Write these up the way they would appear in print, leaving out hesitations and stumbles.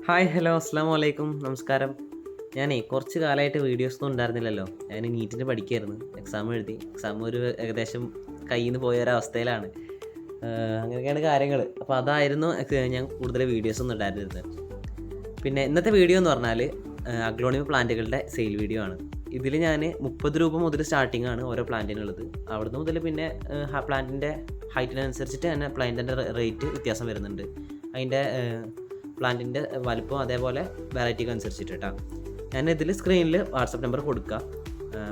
Hi hello അസ്സാം വലൈക്കും നമസ്കാരം. ഞാനേ കുറച്ച് കാലമായിട്ട് വീഡിയോസൊന്നും ഉണ്ടായിരുന്നില്ലല്ലോ. ഞാൻ നീറ്റിന് പഠിക്കുകയായിരുന്നു. എക്സാം എഴുതി. എക്സാം ഒരു ഏകദേശം കയ്യിൽ നിന്ന് പോയ ഒരവസ്ഥയിലാണ്. അങ്ങനെയൊക്കെയാണ് കാര്യങ്ങൾ. അപ്പോൾ അതായിരുന്നു ഞാൻ കൂടുതൽ വീഡിയോസൊന്നും ഉണ്ടായിരുന്നത്. പിന്നെ ഇന്നത്തെ വീഡിയോ എന്ന് പറഞ്ഞാൽ അഗ്ലോണിമ പ്ലാന്റുകളുടെ സെയിൽ വീഡിയോ ആണ്. ഇതിൽ ഞാൻ 30 രൂപ മുതൽ സ്റ്റാർട്ടിംഗ് ആണ് ഓരോ പ്ലാന്റിനുള്ളത്. അവിടുന്ന് മുതൽ പിന്നെ പ്ലാന്റിൻ്റെ ഹൈറ്റിനനുസരിച്ചിട്ട് തന്നെ പ്ലാന്റിൻ്റെ റേറ്റ് വ്യത്യാസം വരുന്നുണ്ട്. അതിൻ്റെ പ്ലാന്റിൻ്റെ വലുപ്പം അതേപോലെ വെറൈറ്റിക്ക് അനുസരിച്ചിട്ട് കേട്ടോ. ഞാനിതിൽ സ്ക്രീനിൽ വാട്സപ്പ് നമ്പർ കൊടുക്കുക.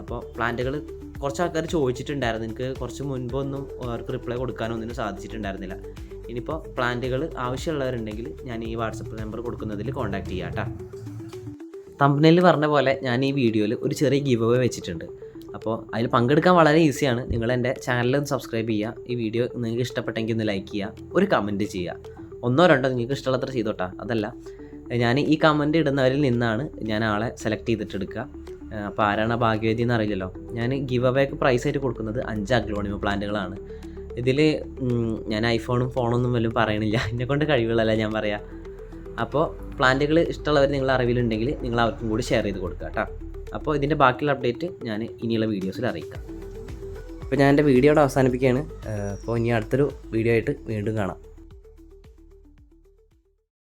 അപ്പോൾ പ്ലാന്റുകൾ കുറച്ച് ആൾക്കാർ ചോദിച്ചിട്ടുണ്ടായിരുന്നു. എനിക്ക് കുറച്ച് മുൻപൊന്നും അവർക്ക് റിപ്ലൈ കൊടുക്കാനൊന്നിനും സാധിച്ചിട്ടുണ്ടായിരുന്നില്ല. ഇനിയിപ്പോൾ പ്ലാന്റുകൾ ആവശ്യമുള്ളവരുണ്ടെങ്കിൽ ഞാൻ ഈ വാട്സപ്പ് നമ്പർ കൊടുക്കുന്നതിൽ കോൺടാക്റ്റ് ചെയ്യാം കേട്ടോ. തംബ്നെയിലിൽ പറഞ്ഞ പോലെ ഞാൻ ഈ വീഡിയോയിൽ ഒരു ചെറിയ ഗിവ് അവേ വെച്ചിട്ടുണ്ട്. അപ്പോൾ അതിൽ പങ്കെടുക്കാൻ വളരെ ഈസിയാണ്. നിങ്ങൾ എൻ്റെ ചാനലൊന്ന് സബ്സ്ക്രൈബ് ചെയ്യുക. ഈ വീഡിയോ നിങ്ങൾക്ക് ഇഷ്ടപ്പെട്ടെങ്കിൽ ഒന്ന് ലൈക്ക് ചെയ്യുക, ഒരു കമൻറ്റ് ചെയ്യുക. 1 or 2 നിങ്ങൾക്ക് ഇഷ്ടമുള്ളത്ര ചെയ്തോട്ടാ. അതല്ല, ഞാൻ ഈ കമൻറ്റ് ഇടുന്നവരിൽ നിന്നാണ് ഞാൻ ആളെ സെലക്ട് ചെയ്തിട്ടെടുക്കുക. അപ്പോൾ ആരാണ് ഭാഗ്യവതി എന്ന് അറിയില്ലല്ലോ. ഞാൻ ഗിവ് അവേക്ക് പ്രൈസായിട്ട് കൊടുക്കുന്നത് 5 അഗ്ലോണിമ പ്ലാന്റുകളാണ്. ഇതിൽ ഞാൻ ഐഫോണും ഫോണൊന്നും വല്ലതും പറയണില്ല. എന്നെക്കൊണ്ട് കഴിവുകളല്ല ഞാൻ പറയാം. അപ്പോൾ പ്ലാന്റുകൾ ഇഷ്ടമുള്ളവർ നിങ്ങളുടെ അറിവിലുണ്ടെങ്കിൽ നിങ്ങൾ അവർക്കും കൂടി ഷെയർ ചെയ്ത് കൊടുക്കുക കേട്ടോ. അപ്പോൾ ഇതിൻ്റെ ബാക്കിയുള്ള അപ്ഡേറ്റ് ഞാൻ ഇനിയുള്ള വീഡിയോസിൽ അറിയിക്കാം. അപ്പോൾ ഞാൻ എൻ്റെ വീഡിയോയുടെ അവസാനിപ്പിക്കുകയാണ്. അപ്പോൾ ഇനി അടുത്തൊരു വീഡിയോ ആയിട്ട് വീണ്ടും കാണാം.